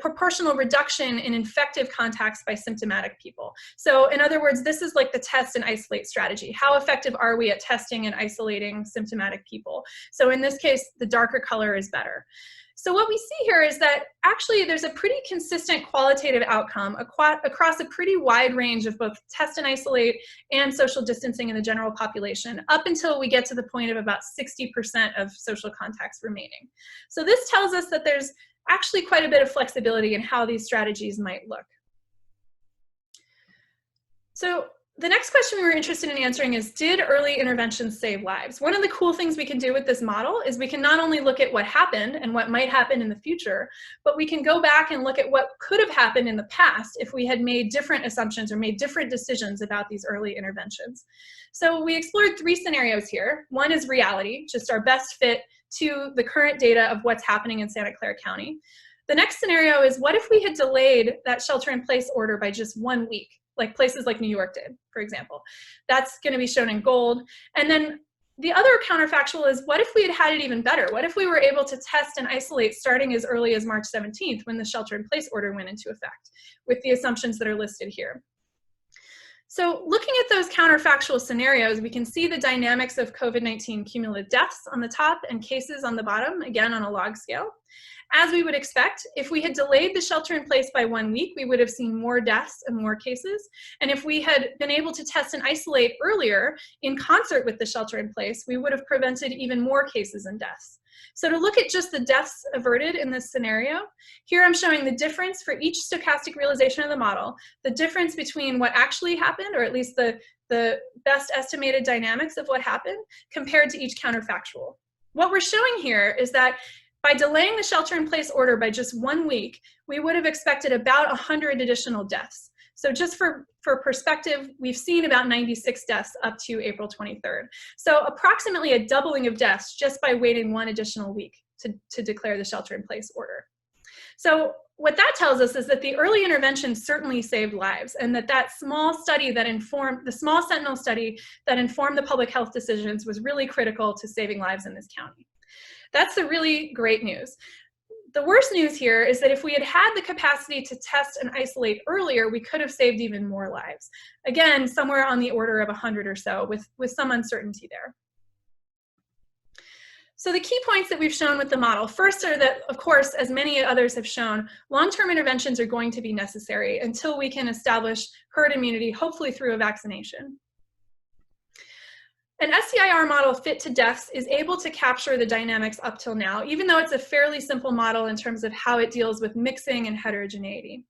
proportional reduction in infective contacts by symptomatic people. So in other words, this is like the test and isolate strategy. How effective are we at testing and isolating symptomatic people? So in this case, the darker color is better. So what we see here is that actually there's a pretty consistent qualitative outcome across a pretty wide range of both test and isolate and social distancing in the general population, up until we get to the point of about 60% of social contacts remaining. So this tells us that there's actually quite a bit of flexibility in how these strategies might look. So the next question we were interested in answering is, did early interventions save lives? One of the cool things we can do with this model is we can not only look at what happened and what might happen in the future, but we can go back and look at what could have happened in the past if we had made different assumptions or made different decisions about these early interventions. So we explored 3 scenarios here. One is reality, just our best fit to the current data of what's happening in Santa Clara County. The next scenario is, what if we had delayed that shelter-in-place order by just 1 week, like places like New York did, for example? That's going to be shown in gold. And then The other counterfactual is, what if we had had it even better? What if we were able to test and isolate starting as early as March 17th when the shelter-in-place order went into effect, with the assumptions that are listed here? So looking at those counterfactual scenarios, we can see the dynamics of COVID-19 cumulative deaths on the top and cases on the bottom, again on a log scale. As we would expect, if we had delayed the shelter in place by 1 week, we would have seen more deaths and more cases. And if we had been able to test and isolate earlier in concert with the shelter in place, we would have prevented even more cases and deaths. So to look at just the deaths averted in this scenario, here I'm showing the difference for each stochastic realization of the model, the difference between what actually happened, or at least the best estimated dynamics of what happened, compared to each counterfactual. What we're showing here is that by delaying the shelter-in-place order by just 1 week, we would have expected about 100 additional deaths. So just for perspective, we've seen about 96 deaths up to April 23rd. So approximately a doubling of deaths just by waiting 1 additional week to declare the shelter-in-place order. So what that tells us is that the early intervention certainly saved lives, and that small study that informed, the small Sentinel study that informed the public health decisions, was really critical to saving lives in this county. That's the really great news. The worst news here is that if we had had the capacity to test and isolate earlier, we could have saved even more lives. Again, somewhere on the order of 100 or so, with some uncertainty there. So the key points that we've shown with the model, first are that, of course, as many others have shown, long-term interventions are going to be necessary until we can establish herd immunity, hopefully through a vaccination. An SEIR model fit to deaths is able to capture the dynamics up till now, even though it's a fairly simple model in terms of how it deals with mixing and heterogeneity.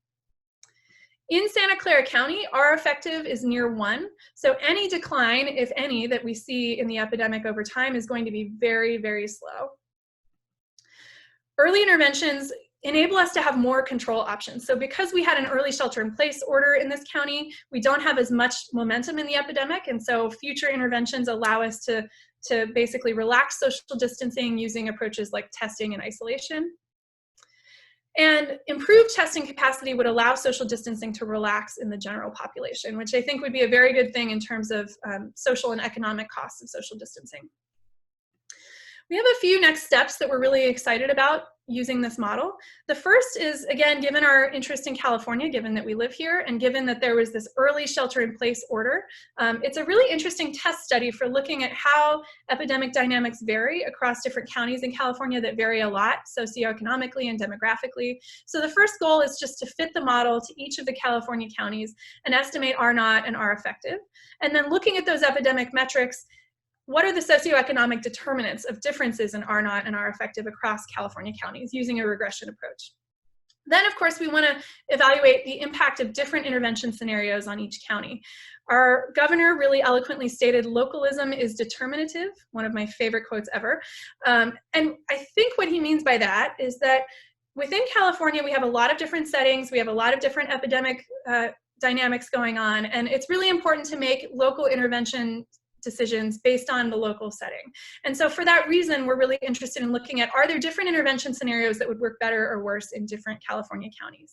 In Santa Clara County, R effective is near 1, so any decline, if any, that we see in the epidemic over time is going to be very, very slow. Early interventions enable us to have more control options. So because we had an early shelter-in-place order in this county, we don't have as much momentum in the epidemic, and so future interventions allow us to basically relax social distancing using approaches like testing and isolation. And improved testing capacity would allow social distancing to relax in the general population, which I think would be a very good thing in terms of social and economic costs of social distancing. We have a few next steps that we're really excited about using this model. The first is, again, given our interest in California, given that we live here, and given that there was this early shelter-in-place order, it's a really interesting test study for looking at how epidemic dynamics vary across different counties in California that vary a lot socioeconomically and demographically. So the first goal is just to fit the model to each of the California counties and estimate R naught and R effective. And then looking at those epidemic metrics, what are the socioeconomic determinants of differences in R naught and R effective across California counties using a regression approach? Then, of course, we want to evaluate the impact of different intervention scenarios on each county. Our governor really eloquently stated, localism is determinative, one of my favorite quotes ever. And I think what he means by that is that within California, we have a lot of different settings, we have a lot of different epidemic dynamics going on, and it's really important to make local intervention decisions based on the local setting. And so for that reason, we're really interested in looking at, are there different intervention scenarios that would work better or worse in different California counties?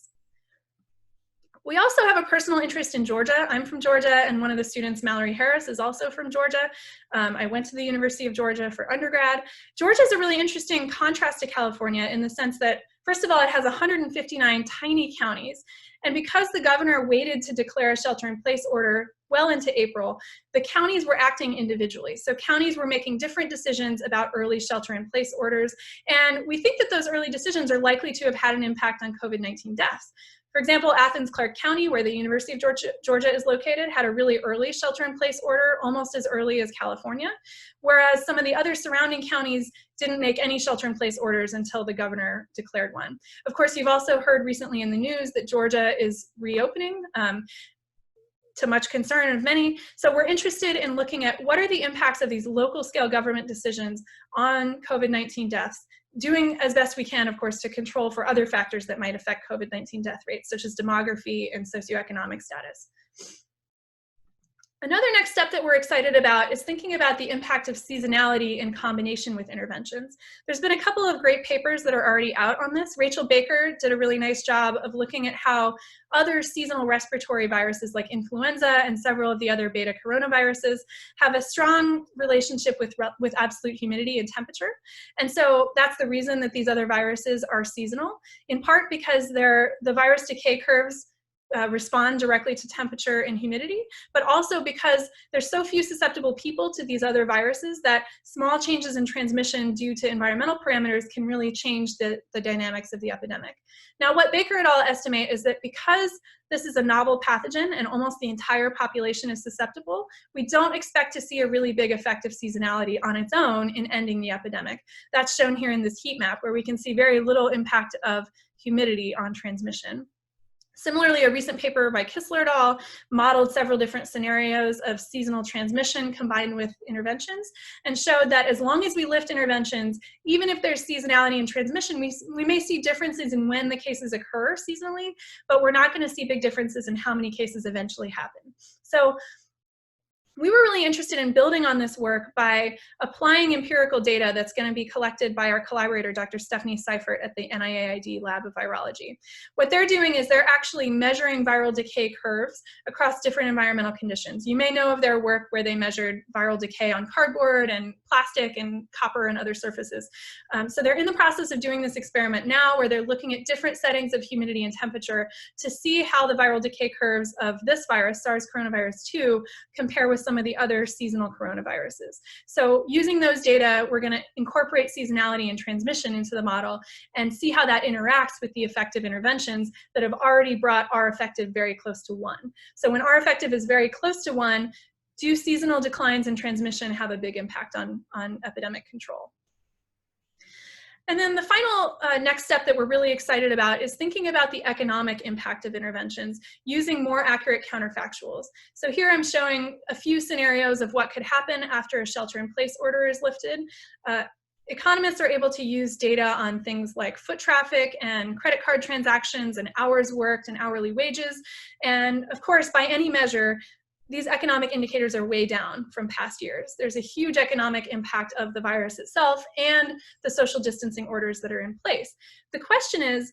We also have a personal interest in Georgia. I'm from Georgia, and one of the students, Mallory Harris, is also from Georgia. I went to the University of Georgia for undergrad. Georgia is a really interesting contrast to California in the sense that, first of all, it has 159 tiny counties. And because the governor waited to declare a shelter-in-place order well into April, the counties were acting individually. So counties were making different decisions about early shelter-in-place orders. And we think that those early decisions are likely to have had an impact on COVID-19 deaths. For example, Athens-Clarke County, where the University of Georgia is located, had a really early shelter-in-place order, almost as early as California, whereas some of the other surrounding counties didn't make any shelter-in-place orders until the governor declared one. Of course, you've also heard recently in the news that Georgia is reopening, to much concern of many. So we're interested in looking at what are the impacts of these local scale government decisions on COVID-19 deaths, doing as best we can, of course, to control for other factors that might affect COVID-19 death rates, such as demography and socioeconomic status. Another next step that we're excited about is thinking about the impact of seasonality in combination with interventions. There's been a couple of great papers that are already out on this. Rachel Baker did a really nice job of looking at how other seasonal respiratory viruses like influenza and several of the other beta coronaviruses have a strong relationship with absolute humidity and temperature. And so that's the reason that these other viruses are seasonal, in part because the virus decay curves respond directly to temperature and humidity, but also because there's so few susceptible people to these other viruses that small changes in transmission due to environmental parameters can really change the dynamics of the epidemic. Now, what Baker et al. Estimate is that because this is a novel pathogen and almost the entire population is susceptible, we don't expect to see a really big effect of seasonality on its own in ending the epidemic. That's shown here in this heat map, where we can see very little impact of humidity on transmission. Similarly, a recent paper by Kissler et al. Modeled several different scenarios of seasonal transmission combined with interventions and showed that as long as we lift interventions, even if there's seasonality in transmission, we may see differences in when the cases occur seasonally, but we're not going to see big differences in how many cases eventually happen. So we were really interested in building on this work by applying empirical data that's going to be collected by our collaborator, Dr. Stephanie Seifert at the NIAID Lab of Virology. What they're doing is they're actually measuring viral decay curves across different environmental conditions. You may know of their work where they measured viral decay on cardboard and plastic and copper and other surfaces. So they're in the process of doing this experiment now, where they're looking at different settings of humidity and temperature to see how the viral decay curves of this virus, SARS coronavirus 2, compare with some of the other seasonal coronaviruses. So using those data, we're going to incorporate seasonality and transmission into the model and see how that interacts with the effective interventions that have already brought R effective very close to 1. So when R effective is very close to 1, do seasonal declines in transmission have a big impact on epidemic control? And then the final next step that we're really excited about is thinking about the economic impact of interventions using more accurate counterfactuals. So here I'm showing a few scenarios of what could happen after a shelter-in-place order is lifted. Economists are able to use data on things like foot traffic and credit card transactions and hours worked and hourly wages. And of course, by any measure, these economic indicators are way down from past years. There's a huge economic impact of the virus itself and the social distancing orders that are in place. The question is,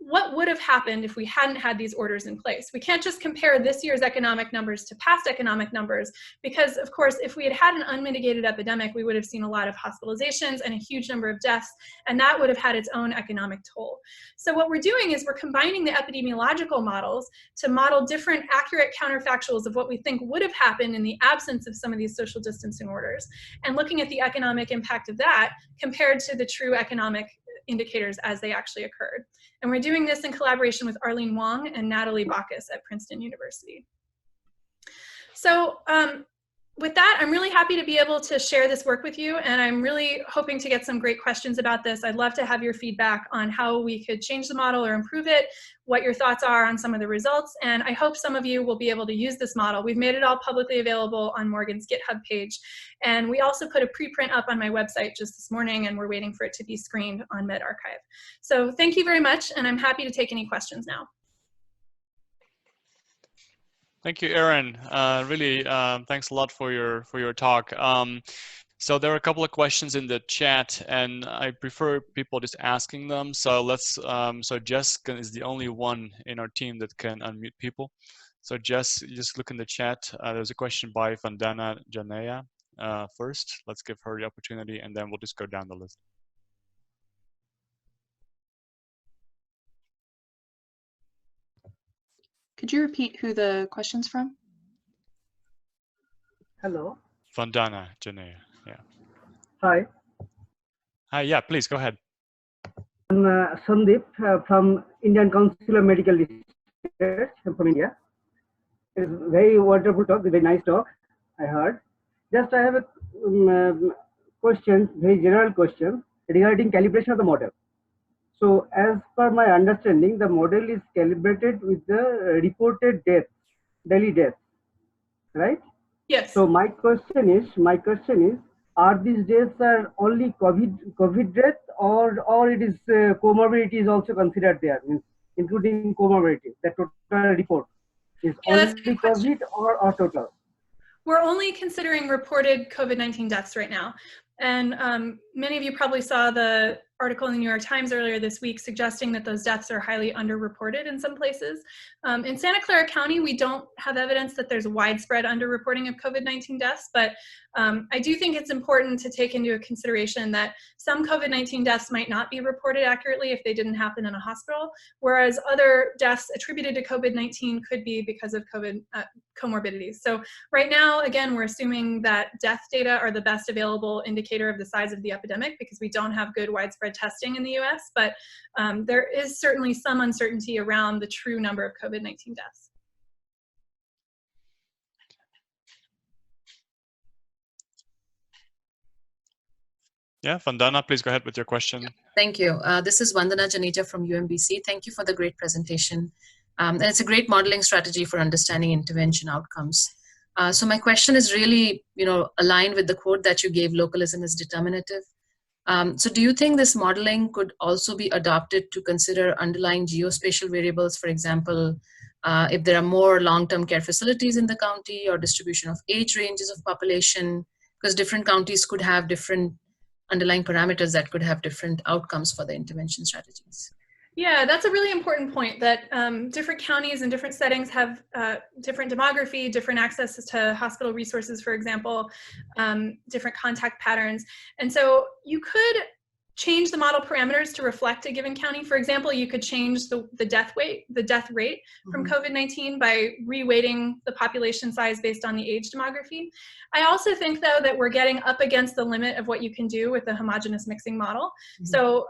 what would have happened if we hadn't had these orders in place? We can't just compare this year's economic numbers to past economic numbers, because of course, if we had had an unmitigated epidemic, we would have seen a lot of hospitalizations and a huge number of deaths, and that would have had its own economic toll. So what we're doing is we're combining the epidemiological models to model different accurate counterfactuals of what we think would have happened in the absence of some of these social distancing orders, and looking at the economic impact of that compared to the true economic indicators as they actually occurred. And we're doing this in collaboration with Arlene Wong and Natalie Bacchus at Princeton University. So with that, I'm really happy to be able to share this work with you, and I'm really hoping to get some great questions about this. I'd love to have your feedback on how we could change the model or improve it, what your thoughts are on some of the results, and I hope some of you will be able to use this model. We've made it all publicly available on Morgan's GitHub page, and we also put a preprint up on my website just this morning, and we're waiting for it to be screened on medRxiv. So thank you very much, and I'm happy to take any questions now. Thank you, Erin. Really, thanks a lot for your talk. So there are a couple of questions in the chat, and I prefer people just asking them. So let's. So Jess is the only one in our team that can unmute people. So Jess, just look in the chat. There's a question by Vandana Janaya first. Let's give her the opportunity, and then we'll just go down the list. Could you repeat who the question's from? Hello. Vandana Janaya, yeah. Hi. Hi, yeah, please go ahead. I'm Sandeep from Indian Council of Medical Research. I'm from India. It's very wonderful talk, very nice talk, I heard. Just I have a question, very general question regarding calibration of the model. So as per my understanding, the model is calibrated with the reported deaths, daily deaths, right? Yes. So my question is, are these deaths are only COVID death, or it is comorbidity is also considered there, means including comorbidity? The total report is only COVID or total? we're only considering reported COVID-19 deaths right now. And many of you probably saw the article in the New York Times earlier this week suggesting that those deaths are highly underreported in some places. In Santa Clara County, we don't have evidence that there's widespread underreporting of COVID-19 deaths, but I do think it's important to take into consideration that some COVID-19 deaths might not be reported accurately if they didn't happen in a hospital, whereas other deaths attributed to COVID-19 could be because of COVID comorbidities. So right now, again, we're assuming that death data are the best available indicator of the size of the epidemic because we don't have good widespread testing in the US, but there is certainly some uncertainty around the true number of COVID-19 deaths. Yeah, Vandana, please go ahead with your question. Thank you. This is Vandana Janeja from UMBC. Thank you for the great presentation. And it's a great modeling strategy for understanding intervention outcomes. So my question is really, aligned with the quote that you gave, localism is determinative. So do you think this modeling could also be adopted to consider underlying geospatial variables, for example, if there are more long-term care facilities in the county or distribution of age ranges of population, because different counties could have different underlying parameters that could have different outcomes for the intervention strategies? Yeah, that's a really important point, that different counties and different settings have different demography, different access to hospital resources, for example, different contact patterns. And so you could change the model parameters to reflect a given county. For example, you could change the death rate from COVID-19 by reweighting the population size based on the age demography. I also think, though, that we're getting up against the limit of what you can do with the homogeneous mixing model. So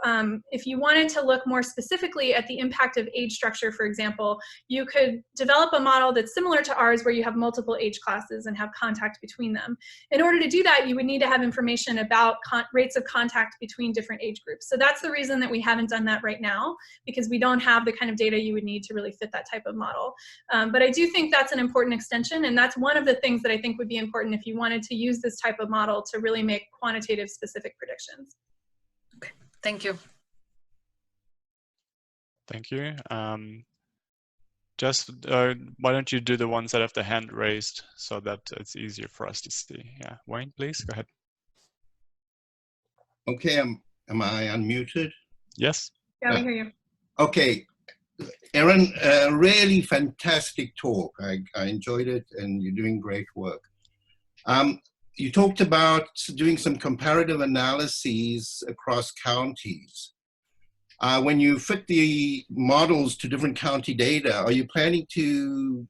if you wanted to look more specifically at the impact of age structure, for example, you could develop a model that's similar to ours where you have multiple age classes and have contact between them. In order to do that, you would need to have information about rates of contact between different age groups. So that's the reason that we haven't done that right now, because we don't have the kind of data you would need to really fit that type of model. But I do think that's an important extension, and that's one of the things that I think would be important if you wanted to use this type of model to really make quantitative specific predictions. Okay, thank you. Thank you. Why don't you do the ones that have the hand raised so that it's easier for us to see? Yeah, Wayne, please go ahead. Okay, am I unmuted? Yes. Yeah, we hear you. Okay, Erin, really fantastic talk. I enjoyed it, and you're doing great work. You talked about doing some comparative analyses across counties. When you fit the models to different county data, are you planning to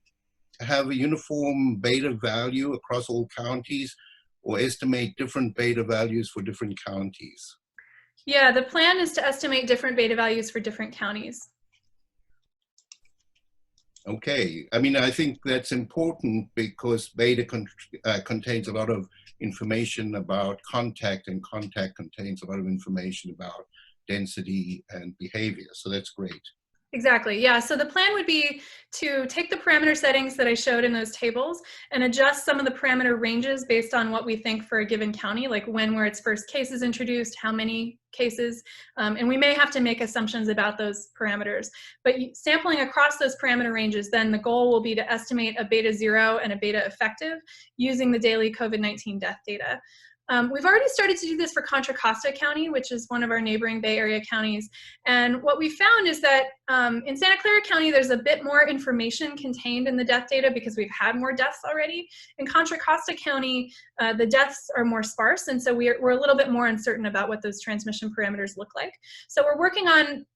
have a uniform beta value across all counties, or estimate different beta values for different counties? Yeah, the plan is to estimate different beta values for different counties. Okay, I mean, I think that's important because beta contains a lot of information about contact, and contact contains a lot of information about density and behavior. So that's great. Exactly, yeah. So the plan would be to take the parameter settings that I showed in those tables and adjust some of the parameter ranges based on what we think for a given county, like when were its first cases introduced, how many cases, and we may have to make assumptions about those parameters. But sampling across those parameter ranges, then the goal will be to estimate a beta 0 and a beta effective using the daily COVID-19 death data. We've already started to do this for Contra Costa County, which is one of our neighboring Bay Area counties. And what we found is that in Santa Clara County, there's a bit more information contained in the death data because we've had more deaths already. In Contra Costa County, the deaths are more sparse, and so we're a little bit more uncertain about what those transmission parameters look like. So we're working on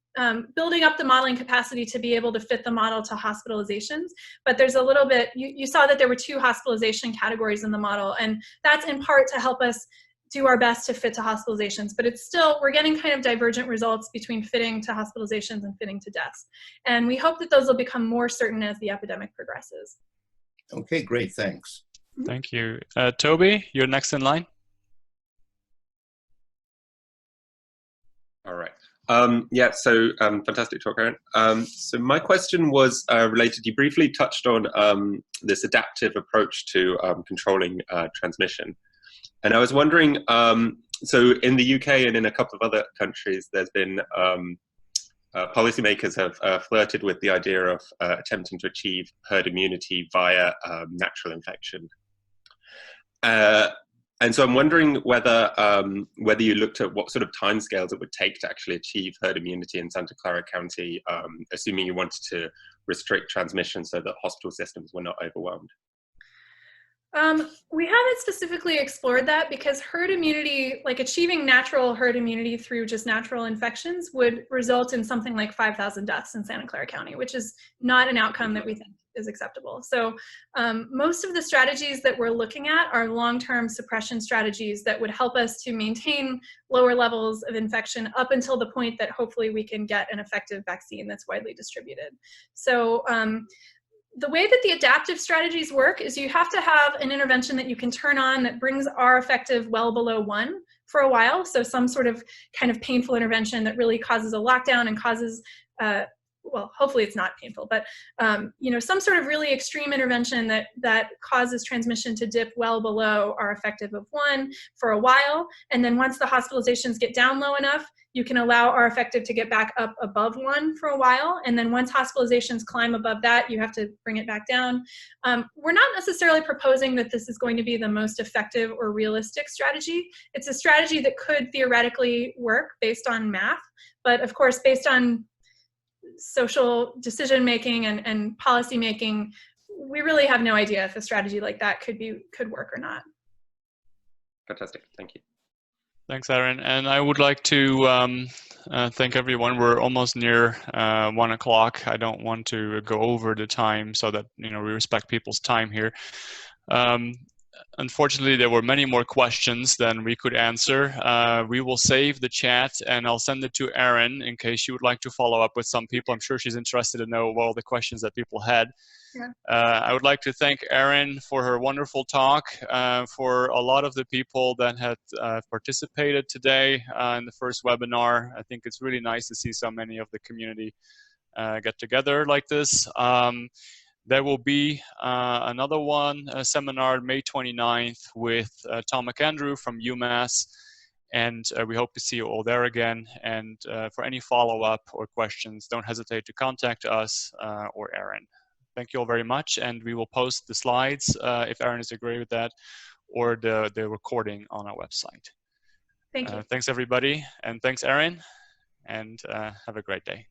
building up the modeling capacity to be able to fit the model to hospitalizations, but there's a little bit, you saw that there were 2 hospitalization categories in the model, and that's in part to help us do our best to fit to hospitalizations, but it's still, we're getting kind of divergent results between fitting to hospitalizations and fitting to deaths. And we hope that those will become more certain as the epidemic progresses. Okay, great, thanks. Thank you. Toby, you're next in line. All right. Yeah, so fantastic talk, Erin. So my question was related, you briefly touched on this adaptive approach to controlling transmission. And I was wondering, so in the UK and in a couple of other countries, there's been, policymakers have flirted with the idea of attempting to achieve herd immunity via natural infection. And so I'm wondering whether whether you looked at what sort of timescales it would take to actually achieve herd immunity in Santa Clara County, assuming you wanted to restrict transmission so that hospital systems were not overwhelmed. We haven't specifically explored that because herd immunity, like achieving natural herd immunity through just natural infections, would result in something like 5,000 deaths in Santa Clara County, which is not an outcome that we think is acceptable. So most of the strategies that we're looking at are long-term suppression strategies that would help us to maintain lower levels of infection up until the point that hopefully we can get an effective vaccine that's widely distributed. So the way that the adaptive strategies work is you have to have an intervention that you can turn on that brings R effective well below 1 for a while. So some sort of kind of painful intervention that really causes a lockdown and causes, well, hopefully it's not painful, but you know, some sort of really extreme intervention that causes transmission to dip well below R effective of 1 for a while. And then once the hospitalizations get down low enough, you can allow R effective to get back up above 1 for a while. And then once hospitalizations climb above that, you have to bring it back down. We're not necessarily proposing that this is going to be the most effective or realistic strategy. It's a strategy that could theoretically work based on math, but of course, based on social decision making and policy making, we really have no idea if a strategy like that could work or not. Fantastic, thank you. Thanks, Erin. And I would like to thank everyone. We're almost near 1 o'clock. I don't want to go over the time so that, you know, we respect people's time here. Unfortunately, there were many more questions than we could answer. We will save the chat and I'll send it to Erin in case she would like to follow up with some people. I'm sure she's interested to know all the questions that people had. Yeah. I would like to thank Erin for her wonderful talk, for a lot of the people that had participated today in the first webinar. I think it's really nice to see so many of the community get together like this. There will be another one, a seminar May 29th with Tom McAndrew from UMass, and we hope to see you all there again. And for any follow-up or questions, don't hesitate to contact us or Erin. Thank you all very much, and we will post the slides, if Erin is agree with that, or the recording on our website. Thank you. Thanks, everybody, and thanks, Erin, and have a great day.